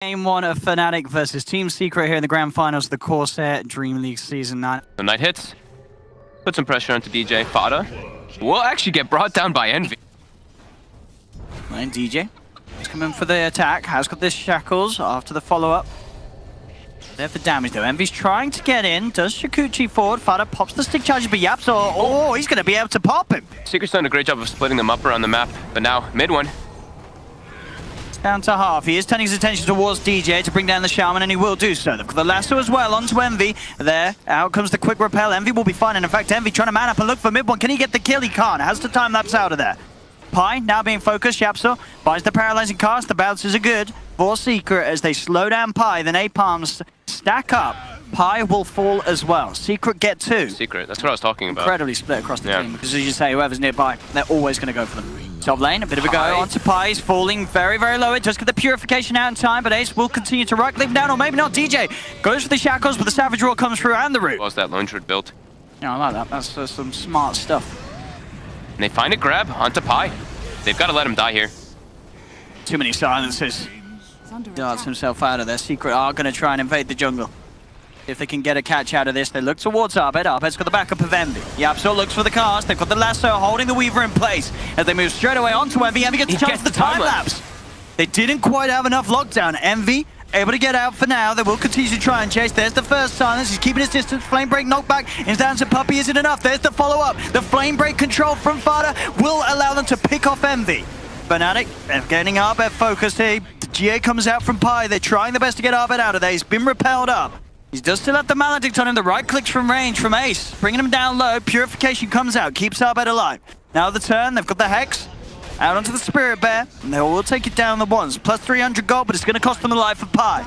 Game 1 of FNATIC versus Team Secret here in the grand finals of the CORSAIR Dream League Season 9. The Knight hits. Put some pressure onto DJ. Fada will actually get brought down by Envy. And DJ is coming for the attack. Has got this shackles after the follow-up. They have the damage though. Envy's trying to get in. Does Shikuchi forward. Fada pops the stick charges, but Yaps, he's going to be able to pop him. Secret's done a great job of splitting them up around the map, but now mid one. Down to half. He is turning his attention towards DJ to bring down the Shaman, and he will do so. They've got the lasso as well onto Envy. There, out comes the quick repel. Envy will be fine, and in fact, Envy trying to man up and look for mid one. Can he get the kill? He can't. Has to time lapse out of there. Pi now being focused. Yapso buys the paralyzing cast. The bounces are good for Secret as they slow down Pi. The napalms stack up. Pi will fall as well. Secret get two. Secret, that's what I was talking about. Incredibly split across the team, because as you say, whoever's nearby, they're always going to go for them. Top lane, a bit of a go onto Pi. He's falling very, very low. It does get the purification out in time, but Ace will continue to right click down, or maybe not. DJ goes for the shackles, but the Savage Roar comes through and the root. What was that lone druid built? Yeah, I like that. That's some smart stuff. And they find a grab onto Pi. They've got to let him die here. Too many silences. Darts himself out of there. Secret are going to try and invade the jungle. If they can get a catch out of this, they look towards Arbed. Arbed's got the backup of Envy. Yapso looks for the cast. They've got the lasso holding the Weaver in place as they move straight away onto Envy. Envy gets the chance to the time lapse. They didn't quite have enough lockdown. Envy able to get out for now. They will continue to try and chase. There's the first silence. He's keeping his distance. Flame break knockback. Is down to Puppey. Isn't enough. There's the follow-up. The flame break control from Fada will allow them to pick off Envy. FNATIC, they're getting Arbed focused here. The GA comes out from Pi. They're trying the best to get Arbed out of there. He's been repelled up. He does still have the Maledict on him. The right clicks from range from Ace, bringing him down low. Purification comes out, keeps Arbed alive. Now the turn, they've got the Hex out onto the Spirit Bear, and they will take it down the ones. Plus 300 gold, but it's going to cost them the life of Pi.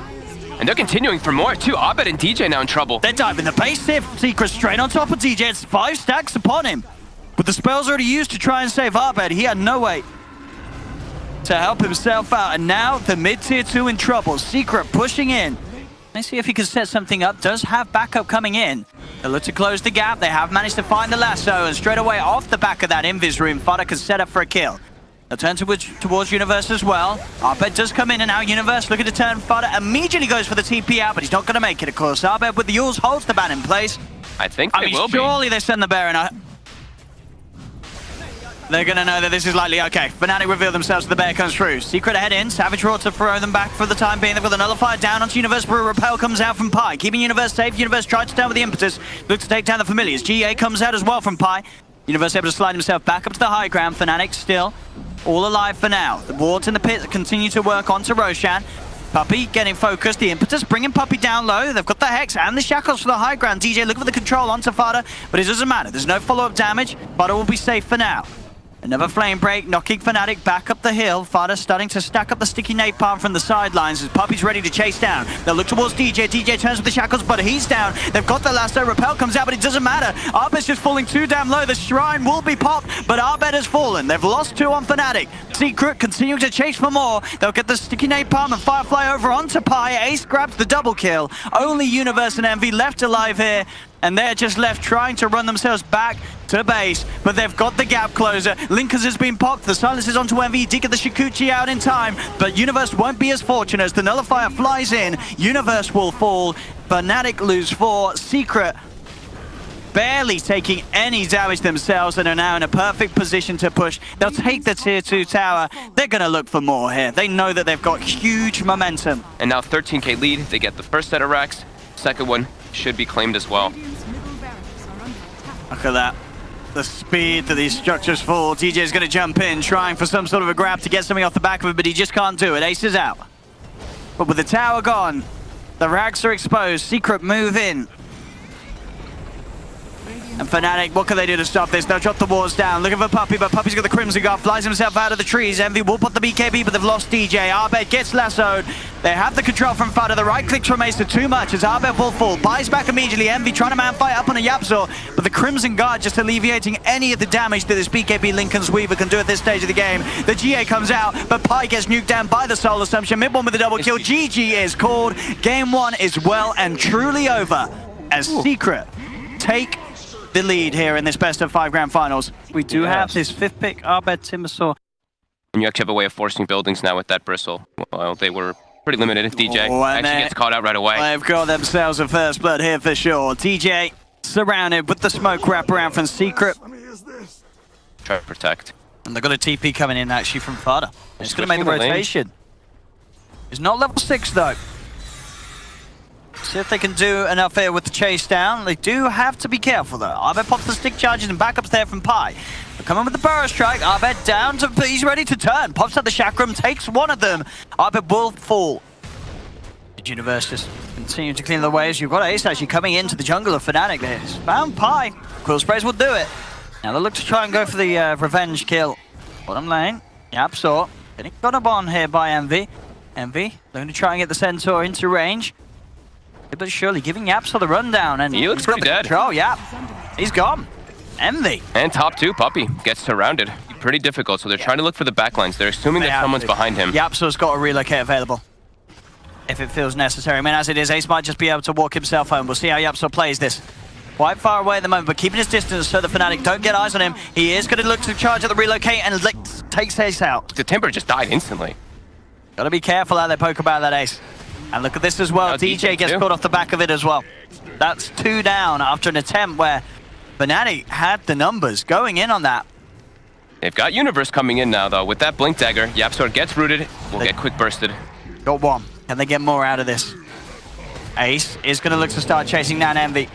And they're continuing for more too. Arbed and DJ now in trouble. They're diving the base here. Secret straight on top of DJ. It's 5 stacks upon him. But the spell's already used to try and save Arbed. He had no way to help himself out. And now the mid-tier 2 in trouble. Secret pushing in. Let's see if he can set something up. Does have backup coming in. They look to close the gap. They have managed to find the lasso, and straight away off the back of that invis room, Fada can set up for a kill. They'll turn towards Universe as well. Arbed does come in, and now Universe looking to turn. Fada immediately goes for the TP out, but he's not going to make it, of course. Arbed with the Yules holds the ban in place. I think they will be. Surely they send the Baron. They're going to know that this is likely. Okay, FNATIC reveal themselves. The bear comes through. Secret ahead in. Savage Roar to throw them back for the time being. They've got the Nullifier down onto Universe, but a repel comes out from Pi. Keeping Universe safe. Universe tries to stand with the impetus. Looks to take down the Familiars. GA comes out as well from Pi. Universe able to slide himself back up to the high ground. FNATIC still all alive for now. The wards in the pit continue to work onto Roshan. Puppey getting focused. The impetus bringing Puppey down low. They've got the Hex and the shackles for the high ground. DJ looking for the control onto Fada, but it doesn't matter. There's no follow-up damage. Fada will be safe for now. Another flame break, knocking FNATIC back up the hill. Fada starting to stack up the sticky napalm from the sidelines as Puppey's ready to chase down. They'll look towards DJ. DJ turns with the shackles, but he's down. They've got the lasso. Repel comes out, but it doesn't matter. Arbed's just falling too damn low. The shrine will be popped, but Arbed has fallen. They've lost 2 on FNATIC. Secret continuing to chase for more. They'll get the sticky napalm and Firefly over onto Pi. Ace grabs the double kill. Only Universe and Envy left alive here, and they're just left trying to run themselves back to base, but they've got the gap closer. Linkers has been popped. The silence is onto Envy. He did get the Shikuchi out in time, but Universe won't be as fortunate as the Nullifier flies in. Universe will fall. FNATIC lose 4. Secret barely taking any damage themselves and are now in a perfect position to push. They'll take the tier 2 tower. They're going to look for more here. They know that they've got huge momentum. And now 13k lead. They get the first set of racks. Second one should be claimed as well. Look at that. The speed that these structures fall. DJ is going to jump in, trying for some sort of a grab to get something off the back of it, but he just can't do it. Ace is out. But with the tower gone, the racks are exposed. Secret move in. And FNATIC, what can they do to stop this? They'll drop the walls down. Looking for Puppey, but Puppey's got the Crimson Guard, flies himself out of the trees. Envy will put the BKB, but they've lost DJ. Arbed gets lassoed. They have the control from Fada. The right click from Ace are too much as Arbed will fall. Buys back immediately. Envy trying to man fight up on a Yapzor, but the Crimson Guard just alleviating any of the damage that this BKB Lincoln's Weaver can do at this stage of the game. The GA comes out, but Pi gets nuked down by the Soul Assumption. Mid one with the double kill. GG is called. Game 1 is well and truly over as Secret take the lead here in this best of 5 grand finals. We do have this 5th pick, Arbed Timbersaw. And you actually have a way of forcing buildings now with that bristle. Well, they were Pretty limited if DJ and actually gets caught out right away. They've got themselves a first blood here for sure. DJ surrounded with the smoke wraparound from Secret. Try to protect. And they've got a TP coming in actually from Fada. It's going to make the rotation. It's not level 6 though. See if they can do enough here with the chase down. They do have to be careful though. Arbed pops the stick charges and backups there from Pi. They're coming with the burrow strike. Arbed down to, he's ready to turn. Pops out the chakram, takes one of them. Arbed will fall. The universe just continue to clean the ways. You've got Ace actually coming into the jungle of FNATIC there. He's found Pi. Quill sprays will do it. Now they look to try and go for the revenge kill. Bottom lane. YapzOr getting got up on here by Envy. Envy going to try and get the Centaur into range. But surely giving YapzOr the rundown, and he looks pretty dead. Control. Yap, he's gone. Envy. And top 2, Puppey gets surrounded. Pretty difficult, so they're trying to look for the backlines. They're assuming that someone's behind him. YapzOr's got a relocate available if it feels necessary. I mean, as it is, Ace might just be able to walk himself home. We'll see how YapzOr plays this. Quite far away at the moment, but keeping his distance so the FNATIC don't get eyes on him. He is going to look to charge at the relocate and takes Ace out. The Timber just died instantly. Got to be careful how they poke about that Ace. And look at this as well. DJ gets caught off the back of it as well. That's 2 down after an attempt where FNATIC had the numbers going in on that. They've got Universe coming in now, though. With that Blink Dagger, YapzOr gets rooted. Will get quick bursted. Got one. Can they get more out of this? Ace is going to look to start chasing down Envy.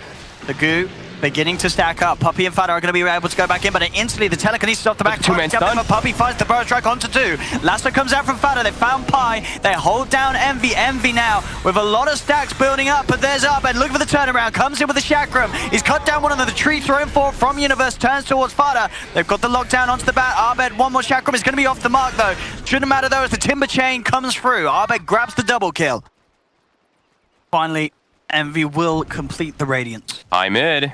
The goo beginning to stack up. Puppey and Fada are going to be able to go back in, but instantly the telekinesis off the back. 2-man stun. Puppey finds the burrow strike onto 2. Lasso comes out from Fada. They found Pi. They hold down Envy. Envy now with a lot of stacks building up, but there's Arbed. Look for the turnaround. Comes in with the chakram. He's cut down one of the tree thrown for from Universe. Turns towards Fada. They've got the lockdown onto the bat. Arbed, one more chakram. Is going to be off the mark though. Shouldn't matter though as the Timber Chain comes through. Arbed grabs the double kill. Finally, Envy will complete the Radiance. High mid.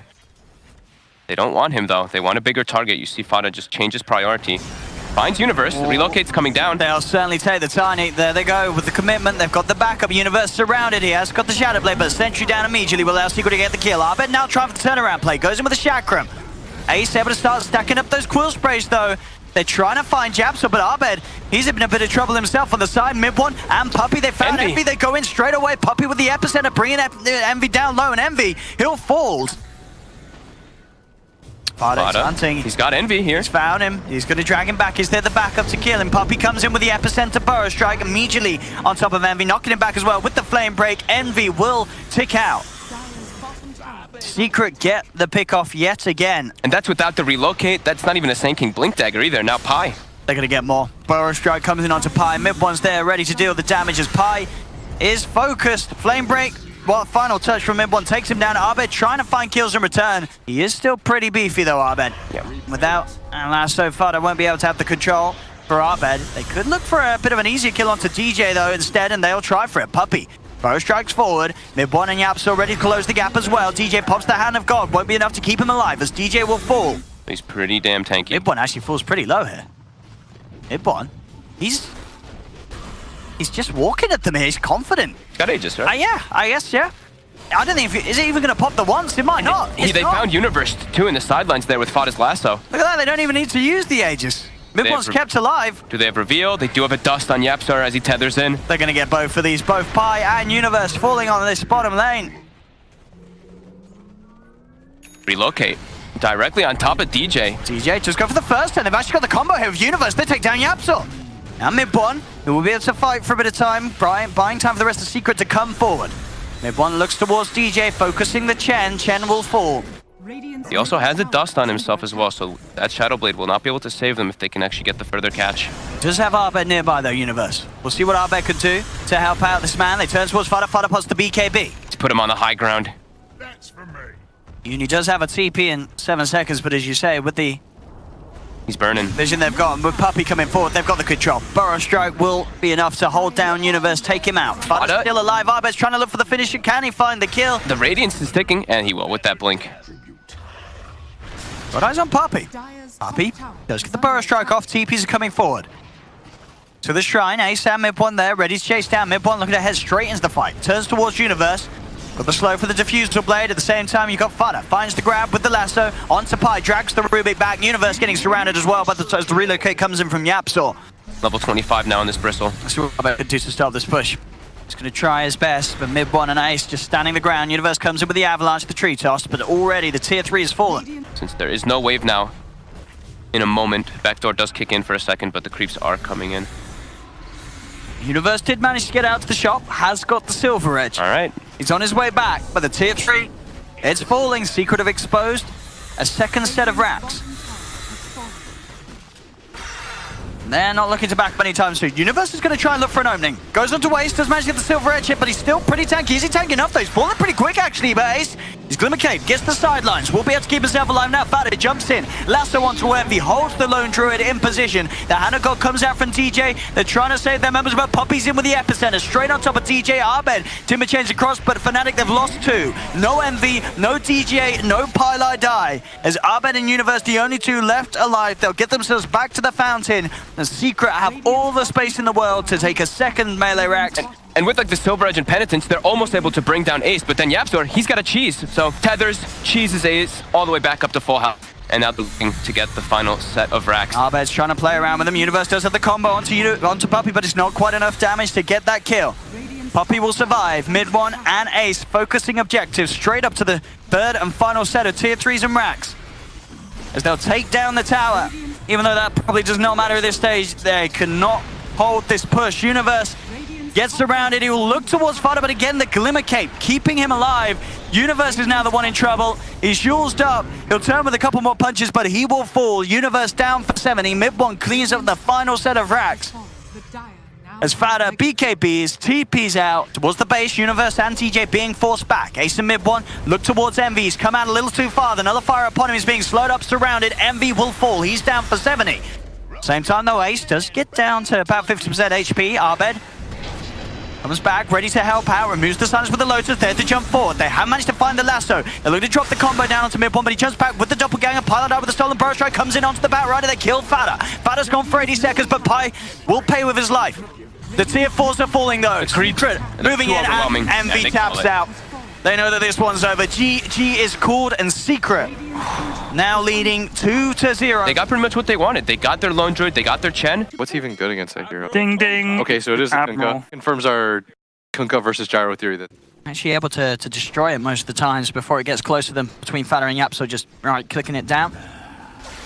They don't want him, though. They want a bigger target. You see Fada just changes priority. Finds Universe. The relocate's coming down. They'll certainly take the Tiny. There they go with the commitment. They've got the backup. Universe surrounded. He has got the Shadow Blade, but Sentry down immediately will allow Secret to get the kill. Arbed now trying for the turnaround play. Goes in with the Chakram. Ace able to start stacking up those Quill Sprays, though. They're trying to find YapzOr, but Arbed, he's in a bit of trouble himself on the side. Mid one and Puppey, they found Envy. They go in straight away. Puppey with the epicenter, bringing Envy down low, and Envy, he'll fall. Fada's hunting. He's got Envy here. He's found him. He's going to drag him back. Is there the backup to kill him? Puppey comes in with the epicenter burrow strike immediately on top of Envy, knocking him back as well with the flame break. Envy will tick out. Secret get the pick off yet again. And that's without the relocate. That's not even a Sand King Blink Dagger either. Now Pi. They're going to get more. Burrow strike comes in onto Pi. Mid one's there, ready to deal the damage as Pi is focused. Flame break. Well, final touch from mid one takes him down. Arbed trying to find kills in return. He is still pretty beefy though, Arbed. Yeah. Without Lasso, Fada won't be able to have the control for Arbed. They could look for a bit of an easier kill onto DJ though instead, and they'll try for it. Puppey. Burrow strikes forward. Mid one and YapzOr ready to close the gap as well. DJ pops the Hand of God. Won't be enough to keep him alive as DJ will fall. He's pretty damn tanky. Mid one actually falls pretty low here. Mid one. He's just walking at them here. He's confident. He's got Aegis, right? Yeah, I guess, yeah. I don't think is it even going to pop the once? It might not. They found Universe too in the sidelines there with Fada's lasso. Look at that. They don't even need to use the Aegis. Mid one's kept alive. Do they have reveal? They do have a dust on YapzOr as he tethers in. They're going to get both of these. Both Pi and Universe falling on this bottom lane. Relocate. Directly on top of DJ. DJ just go for the first, and they've actually got the combo here with Universe. They take down YapzOr. Now mid one, who will be able to fight for a bit of time. Buying time for the rest of Secret to come forward. Mid one looks towards DJ, focusing the Chen. Chen will fall. He also has a dust on himself as well, so that Shadow Blade will not be able to save them if they can actually get the further catch. Does have Arbed nearby though, Universe. We'll see what Arbed can do to help out this man. They turn towards Fada. Fada pots the BKB. To put him on the high ground. That's for me. Uni does have a TP in 7 seconds, but as you say, with the He's burning. vision they've got, with Puppey coming forward, they've got the control. Burrow strike will be enough to hold down Universe, take him out. Fada's still alive. Arbed's trying to look for the finisher. Can he find the kill? The Radiance is ticking, and he will with that blink. Got eyes on Puppey. Puppey does get the burrow strike off. TPs are coming forward to the shrine. Ace and mid one there, ready to chase down. Mid one looking to head straight into the fight. Turns towards Universe. Got the slow for the diffusal blade. At the same time, you've got Fada. Finds the grab with the lasso. Onto Pi. Drags the Rubik back. Universe getting surrounded as well, but as the relocate comes in from YapzOr. Level 25 now on this Bristle. Let's see what I can do to stop this push. He's going to try his best, but mid-1 and Ace just standing the ground. Universe comes in with the avalanche, the tree toss, but already the tier 3 has fallen. Since there is no wave now, in a moment, backdoor does kick in for a second, but the creeps are coming in. Universe did manage to get out to the shop, has got the silver edge. All right. He's on his way back, but the tier 3, it's falling. Secret have exposed a second set of racks. They're not looking to back up anytime soon. Universe is going to try and look for an opening. Goes on to Ace, does manage to get the silver edge hit, but he's still pretty tanky. Is he tanky enough though? He's falling pretty quick actually, but Ace, he's Glimmer Cave, gets the sidelines. Will be able to keep himself alive now. Fada jumps in. Lasso onto Envy, holds the lone druid in position. The Hannah God comes out from DJ. They're trying to save their members, but Puppy's in with the epicenter. Straight on top of DJ, Abed. Timber chains across, but FNATIC, they've lost 2. No Envy, no DJ, no Pylai die. As Abed and Universe, the only 2 left alive, they'll get themselves back to the fountain. The Secret have all the space in the world to take a second melee rack. And with like the silver edge and penitence, they're almost able to bring down Ace, but then Yapzor, he's got a cheese. So tethers, cheeses Ace, all the way back up to full health. And now they're looking to get the final set of racks. Abed's trying to play around with him. Universe does have the combo onto Puppy, but it's not quite enough damage to get that kill. Puppy will survive. Mid-1 and Ace focusing objectives straight up to the third and final set of tier 3s and racks. As they'll take down the tower. Even though that probably does not matter at this stage, they cannot hold this push. Universe gets surrounded. He will look towards Fada, but again, the Glimmer Cape keeping him alive. Universe is now the one in trouble. He's shielded up. He'll turn with a couple more punches, but he will fall. Universe down for 70. Mid-1 cleans up the final set of racks. As Fada BKBs, TP's out towards the base. Universe and TJ being forced back. Ace and Mid-1 look towards Envy. He's come out a little too far. The nullifier upon him is being slowed up, surrounded. Envy will fall. He's down for 70. Same time though, Ace does get down to about 50% HP. Abed comes back, ready to help out, removes the silence with the Lotus, there to jump forward. They have managed to find the lasso. They're looking to drop the combo down onto Mid-1, but he jumps back with the doppelganger. Pilot out with the stolen burrow strike, comes in onto the Batrider. They killed Fada. Fada's gone for 80 seconds, but Pi will pay with his life. The tier 4s are falling though. Secret moving in and Envy taps out. They know that this one's over. GG is called and Secret now leading 2-0. They got pretty much what they wanted. They got their lone druid, they got their Chen. What's even good against that hero? Ding ding. Okay, so it is Kunkka. Confirms our Kunkka versus Gyro theory that Actually able to destroy it most of the times before it gets close to them between Fada and Yap, so just right clicking it down.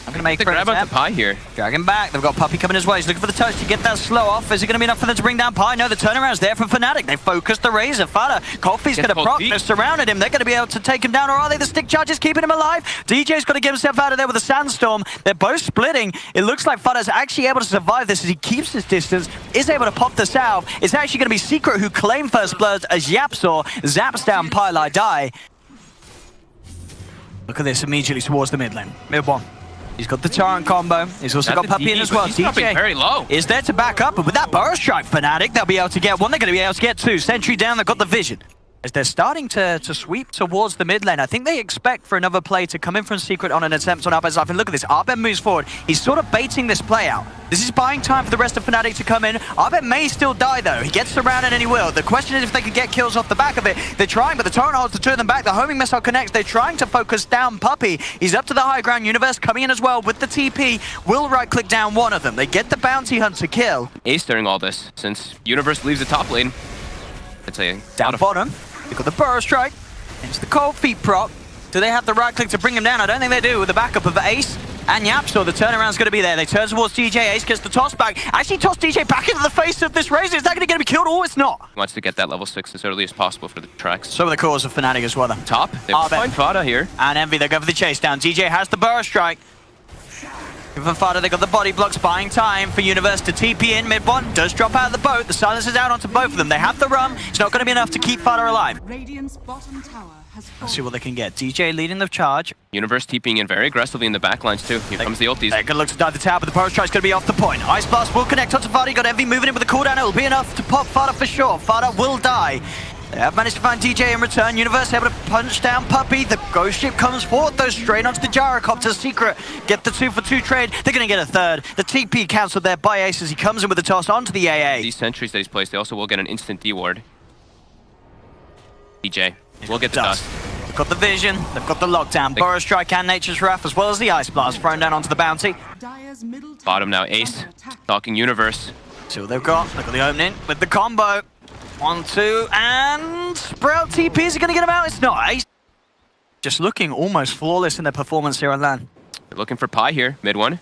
I'm going to make the grab on the Pi here. Dragging back. They've got Puppy coming his way. He's looking for the touch to get that slow off. Is it going to be enough for them to bring down Pi? No, the turnaround's there for FNATIC. They focused the Razor. Fada, Coffee's going to proc. They've surrounded him. They're going to be able to take him down, or are they? The stick charge is keeping him alive. DJ's got to get himself out of there with a sandstorm. They're both splitting. It looks like Fada's actually able to survive this as he keeps his distance, is able to pop the salve. It's actually going to be Secret who claim first blood as Yapzor zaps down Pylai die. Look at this immediately towards the mid lane. Mid-1. He's got the Torrent combo. He's also got Puppy in as well. DJ very low. is there to back up, but with that burrow strike, FNATIC, they'll be able to get one. They're going to be able to get 2. Sentry down, they've got the vision. As they're starting to sweep towards the mid lane, I think they expect for another play to come in from Secret on an attempt on Abed's life. And look at this, Abed moves forward. He's sort of baiting this play out. This is buying time for the rest of FNATIC to come in. Abed may still die though. He gets surrounded and he will. The question is if they can get kills off the back of it. They're trying, but the Torrent holds to turn them back. The homing missile connects. They're trying to focus down Puppy. He's up to the high ground. Universe coming in as well with the TP. Will right click down one of them. They get the bounty hunt to kill. Ace during all this, since Universe leaves the top lane. It's a down bottom. They've got the burrow strike. It's the cold feet proc. Do they have the right click to bring him down? I don't think they do with the backup of Ace and Yapzor. The turnaround's going to be there. They turn towards DJ. Ace gets the toss back. Actually toss DJ back into the face of this Razor. Is that going to be killed? Oh, it's not. He wants to get that level 6 as early as possible for the tracks. So are the cause of FNATIC as well. Top. They find Fada here. And Envy, they go for the chase down. DJ has the burrow strike. For Fada, they got the body blocks, buying time for Universe to TP in. Mid-1 does drop out of the boat. The silence is out onto both of them. They have the rum. It's not going to be enough to keep Fada alive. Let's see what they can get. DJ leading the charge. Universe TPing in very aggressively in the backlines too. Here comes the ultis. They're going to look to dive the tower, but the burrow strike's going to be off the point. Ice Blast will connect onto Fada. You got Envy moving in with the cooldown. It will be enough to pop Fada for sure. Fada will die. They have managed to find DJ in return. Universe able to punch down Puppy. The ghost ship comes forward though, straight onto the gyrocopter. Secret get the 2-for-2 trade. They're going to get a third. The TP cancelled there by Ace as he comes in with the toss onto the AA. These sentries that he's placed, they also will get an instant D-ward. DJ will get the dust. They've got the vision. They've got the lockdown. Burrow strike and Nature's Wrath as well as the Ice Blast thrown down onto the bounty. Bottom now, Ace. Stalking Universe. See what they've got. They've got the opening with the combo. 1, 2, and Sprout TPs are going to get him out. It's not Ace. Just looking almost flawless in their performance here on LAN. They're looking for Pi here, mid one.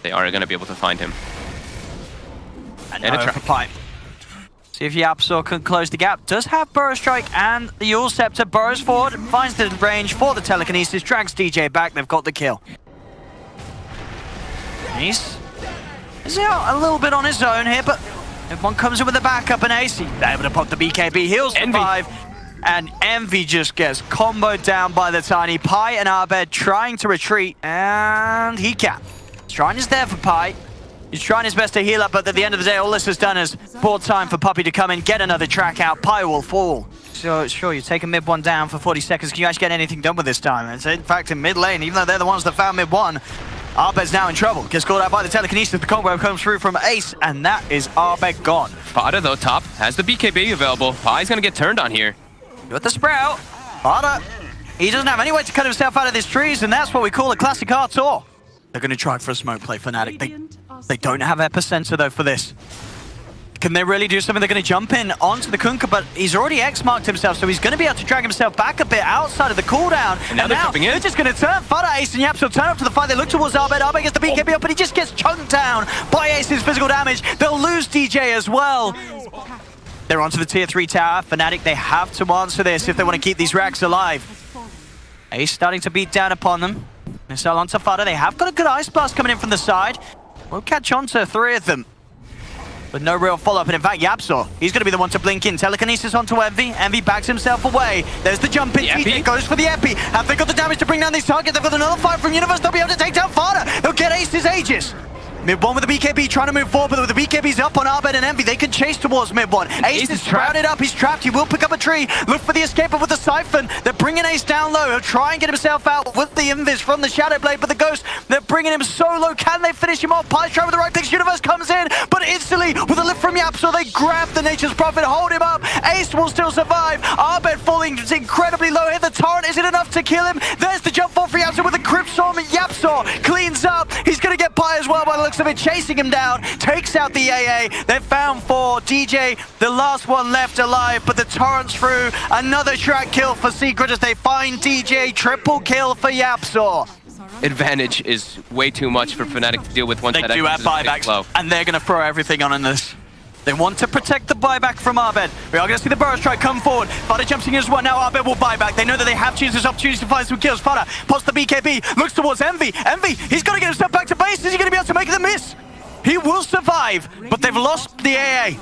They are going to be able to find him. And a trap. Pipe. See if Yapsor can close the gap. Does have Burrow Strike and the Yule Scepter. Burrows forward, finds the range for the telekinesis, drags DJ back. They've got the kill. Ace is out a little bit on his own here, but everyone comes in with a backup, and Ace able to pop the BKB. He'll survive. And Envy just gets comboed down by the Tiny. Pi and Abed trying to retreat, and he can. Shrine is there for Pi. He's trying his best to heal up, but at the end of the day, all this has done is bought time for Puppey to come in, get another track out. Pi will fall. So, sure, you take a mid one down for 40 seconds. Can you actually get anything done with this time? It's in fact in mid lane, even though they're the ones that found mid one. Abed's now in trouble. Gets caught out by the telekinesis. The combo comes through from Ace, and that is Abed gone. Fada, though, top, has the BKB available. Pi's going to get turned on here. With the Sprout, Fada, he doesn't have any way to cut himself out of these trees, and that's what we call a classic R-Tor. They're going to try for a smoke play, FNATIC. They don't have epicenter, though, for this. Can they really do something? They're going to jump in onto the Kunkka, but he's already X-marked himself, so he's going to be able to drag himself back a bit outside of the cooldown. And now they're just going to turn. Fada, Ace, and Yaps will turn up to the fight. They look towards Abed. Abed gets the BKB up, but he just gets chunked down by Ace's physical damage. They'll lose DJ as well. They're onto the tier 3 tower. FNATIC, they have to answer this if they want to keep these racks alive. Ace starting to beat down upon them. Missile onto Fada. They have got a good Ice Blast coming in from the side. We'll catch on to 3 of them. But no real follow-up. And in fact, Yapsor, he's going to be the one to blink in. Telekinesis onto Envy. Envy backs himself away. There's the jump in. DJ goes for the Epi. Have they got the damage to bring down these targets? They've got another fight from Universe. They'll be able to take down Fada. They'll get Ace's Aegis. Mid one with the BKB, trying to move forward, but with the BKB's up on Abed and Envy, they can chase towards mid one. Ace is sprouted up, he's trapped, he will pick up a tree, look for the escape, but with the Siphon, they're bringing Ace down low. He'll try and get himself out with the Invis from the Shadow Blade, but the Ghost, they're bringing him so low. Can they finish him off? Pi's trying with the right clicks, Universe comes in, but instantly, with a lift from Yapsor, they grab the Nature's Prophet, hold him up. Ace will still survive. Abed falling incredibly low here. The Torrent, is it enough to kill him? There's the jump for Yapsor with the Crypt Storm. Yapsor cleans up. He's going to get Pi as well by the looks of it, chasing him down, takes out the AA. They've found 4. DJ, the last one left alive, but the Torrent's through. Another track kill for Secret as they find DJ. Triple kill for Yapsor. Advantage is way too much for FNATIC to deal with once they do have buybacks, and they're going to throw everything on in this. They want to protect the buyback from Abed. We are going to see the Burrow Strike come forward. Fada jumps in as well. Now Abed will buy back. They know that they have chooses opportunities to find some kills. Fada pops the BKB, looks towards Envy. Envy, he's got to get himself back to base. Is he going to be able to make the miss? He will survive, but they've lost the AA.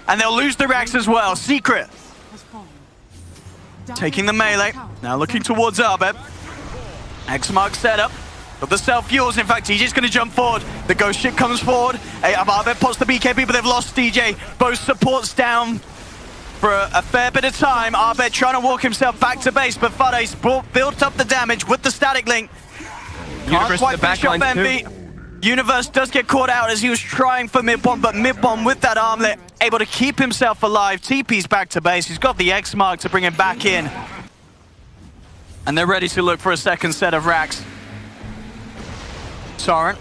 And they'll lose the racks as well. Secret taking the melee. Now looking towards Abed. X-Mark setup. But the self-fuels, in fact, DJ's going to jump forward. The Ghost ship comes forward. Abed pots the BKB, but they've lost DJ. Both supports down for a fair bit of time. Abed trying to walk himself back to base, but Fade's built up the damage with the static link. Can't quite finish off Envy. Universe does get caught out as he was trying for mid-one, but mid-one with that armlet, able to keep himself alive. TP's back to base. He's got the X-Mark to bring him back in. And they're ready to look for a second set of racks. Torrent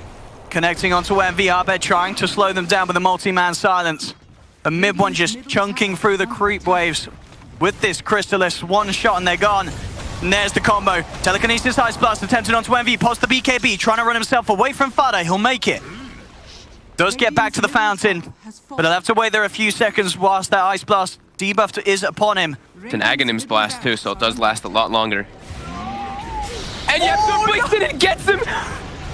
connecting onto Envy. Abed trying to slow them down with a multi-man silence. A mid-one just chunking through the creep waves with this Crystallis. One shot and they're gone. And there's the combo. Telekinesis Ice Blast attempted onto Envy. Posts the BKB, trying to run himself away from Fada. He'll make it. Does get back to the fountain, but he'll have to wait there a few seconds whilst that Ice Blast debuff is upon him. It's an Aghanims Blast too, so it does last a lot longer. And Yapsor blinks it and gets him!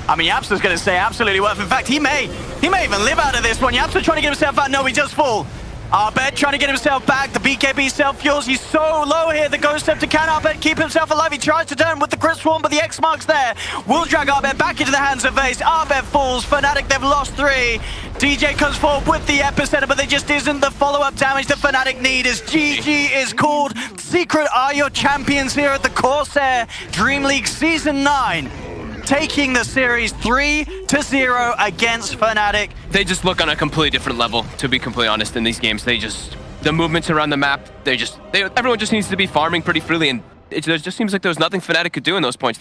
I mean, Yapsor's going to stay absolutely worth. In fact, he may even live out of this one. Yapsor trying to get himself out. No, he does fall. Abed trying to get himself back. The BKB self-fuels. He's so low here. The Ghost Scepter can Abed keep himself alive. He tries to turn with the Crypt Swarm, but the X-Mark's there. Will drag Abed back into the hands of Ace. Abed falls. FNATIC, they've lost 3. DJ comes forward with the epicenter, but there just isn't the follow-up damage that FNATIC need as GG is called. Secret are your champions here at the Corsair Dream League Season 9. Taking the series 3-0 against FNATIC. They just look on a completely different level, to be completely honest, in these games. The movements around the map, everyone just needs to be farming pretty freely, and it just seems like there was nothing FNATIC could do in those points.